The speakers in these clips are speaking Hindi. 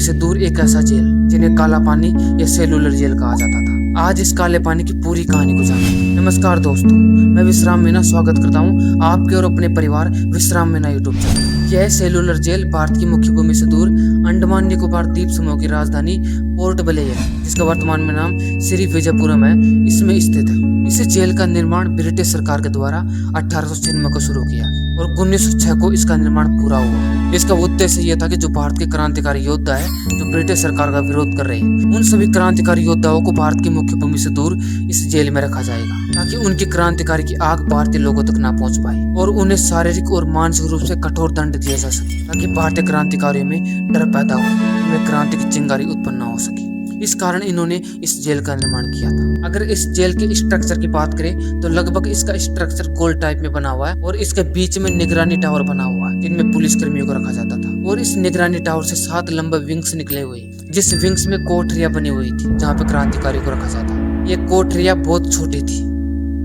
से दूर एक ऐसा जेल जिन्हें काला पानी या सेलुलर जेल कहा जाता था। आज इस काले पानी की पूरी कहानी को जानेंगे। नमस्कार दोस्तों, मैं विश्राम मीना स्वागत करता हूँ आपके और अपने परिवार विश्राम मीना यूट्यूब चैनल। यह सेलुलर जेल भारत की मुख्य भूमि से दूर अंडमान निकोबार द्वीप समूह की राजधानी पोर्ट ब्लेयर है, जिसका वर्तमान में नाम श्री विजयपुरम है, इसमें स्थित है। इस जेल का निर्माण ब्रिटिश सरकार के द्वारा 1896 को शुरू किया और 1906 को इसका निर्माण पूरा हुआ। इसका उद्देश्य यह था कि जो भारत के क्रांतिकारी योद्धा है जो ब्रिटिश सरकार का विरोध कर रहे हैं, उन सभी क्रांतिकारी योद्धाओं को भारत की मुख्य भूमि से दूर इस जेल में रखा जाएगा, ताकि उनकी क्रांतिकारी की आग भारतीय लोगों तक ना पहुंच पाए और उन्हें शारीरिक और मानसिक रूप से कठोर दंड दिया जा सके, ताकि भारतीय क्रांतिकारियों में डर पैदा हो, उनमें क्रांति की चिंगारी उत्पन्न न हो सके। इस कारण इन्होंने इस जेल का निर्माण किया था। अगर इस जेल के स्ट्रक्चर की बात करें तो लगभग इसका स्ट्रक्चर गोल टाइप में बना हुआ है और इसके बीच में निगरानी टावर बना हुआ है, जिनमें पुलिस कर्मियों को रखा जाता था। और इस निगरानी टावर से 7 लंबे विंग्स निकले हुए, जिस विंग्स में कोठरियां बनी हुई थी जहाँ पे क्रांतिकारियों को रखा जाता। ये कोठरियां बहुत छोटी थी,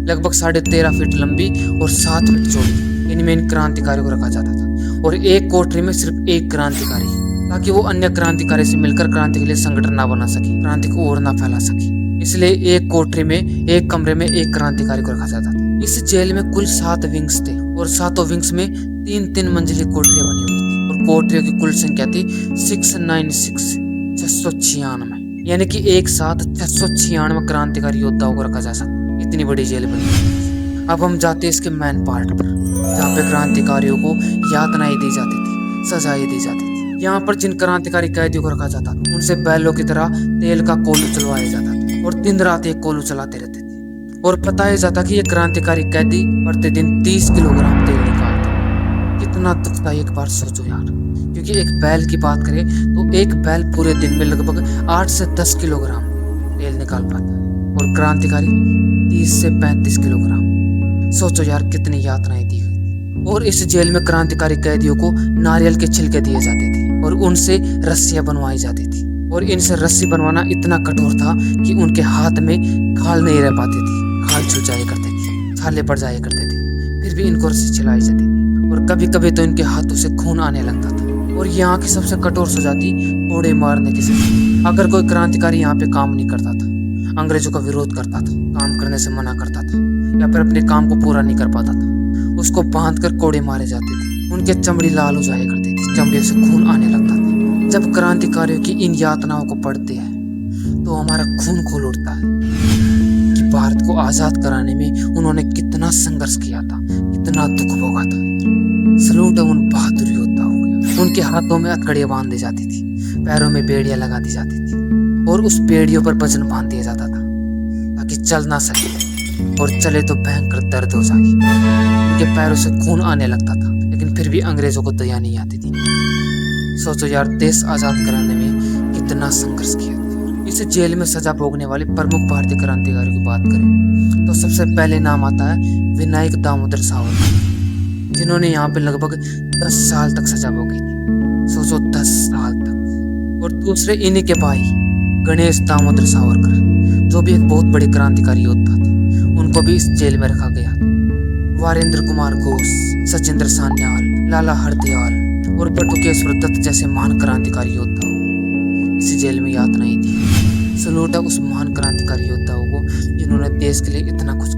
लगभग 13.5 फीट लंबी और 7 फीट चौड़ी। इनमें इन क्रांतिकारियों को रखा जाता था और एक कोठरी में सिर्फ एक क्रांतिकारी, ताकि वो अन्य क्रांतिकारी से मिलकर क्रांति के लिए संगठन ना बना सके, क्रांति को और ना फैला सके। इसलिए एक कोठरी में, एक कमरे में एक क्रांतिकारी को रखा जाता था। इस जेल में कुल 7 विंग्स थे और 7 विंग्स में 3-3 मंजिली कोठरियां बनी हुई थी और कोठरियों की कुल संख्या थी 696, यानी कि एक साथ 696 क्रांतिकारी योद्धाओं को रखा जा सकता। इतनी बड़ी जेल बनी। अब हम जाते हैं इसके मेन पार्ट पर, जहाँ पे क्रांतिकारियों को यातनाएं दी जाती थी, सजाएं दी जाती थी। यहाँ पर जिन क्रांतिकारी कैदियों को रखा जाता था, उनसे बैलों की तरह तेल का कोलू चलवाया जाता था और दिन रात एक कोलू चलाते रहते थे। और बताया जाता कि ये क्रांतिकारी कैदी प्रतिदिन 30 किलोग्राम तेल निकालते। कितना दुखता है, एक बार सोचो यार। क्योंकि एक बैल की बात करें तो एक बैल पूरे दिन में लगभग 8 से 10 किलोग्राम तेल निकाल पाता है और क्रांतिकारी 30 से 35 किलोग्राम। सोचो यार कितनी यातनाएं दी गई। और इस जेल में क्रांतिकारी कैदियों को नारियल के छिलके दिए जाते थे और उनसे रस्सियां बनवाई जाती थी। और इनसे रस्सी बनवाना इतना कठोर था कि उनके हाथ में खाल नहीं रह पाती थी, खाल छूट जाया करते थे, छाले पड़ जाया करते थे। फिर भी इनको रस्सी चलाई जाती थी और कभी कभी तो इनके हाथों से खून आने लगता था। और यहाँ की सबसे कठोर सजा थी कोड़े मारने की सजा। अगर कोई क्रांतिकारी यहाँ पे काम नहीं करता था, अंग्रेजों का विरोध करता था, काम करने से मना करता था या फिर अपने काम को पूरा नहीं कर पाता था, उसको बांधकर कोड़े मारे जाते थे। उनके चमड़ी लाल हो जाया करती थी, चमड़े से खून आने लगता था। जब क्रांतिकारियों की इन यातनाओं को पढ़ते हैं तो हमारा खून खोल उठता है कि भारत को आजाद कराने में उन्होंने कितना संघर्ष किया था, कितना दुख भोगा था। सलूट है उन बहादुर योद्धाओं को। उनके हाथों में हथकड़ियां बांध दी जाती थी, पैरों में बेड़ियां लगा दी जाती थी और उस बेड़ियों पर वजन बांध दिया जाता था ताकि चल ना सके, और चले तो भयंकर दर्द हो जाए। उनके पैरों से खून आने लगता था, लेकिन फिर भी अंग्रेजों को दया नहीं आती थी। सोचो यार, देश आजाद कराने में कितना संघर्ष किया था। इस जेल में सजा भोगने वाले प्रमुख भारतीय क्रांतिकारियों की बात करें तो सबसे पहले नाम आता है विनायक दामोदर सावरकर, जिन्होंने यहाँ पे लगभग 10 साल तक सजा भोगी थी। सोचो 10 साल तक। और दूसरे इन्हीं के भाई गणेश दामोदर सावरकर, जो भी एक बहुत बड़े क्रांतिकारी योद्धा थे, उनको भी इस जेल में रखा गया। वारेंद्र कुमार घोष, सचिंद्र सान्याल, लाला हरदयाल और बटुकेश्वर दत्त जैसे महान क्रांतिकारी योद्धाओं इस जेल में यातनाएं दी। सलूट है उस महान क्रांतिकारी योद्धाओं को जिन्होंने देश के लिए इतना कुछ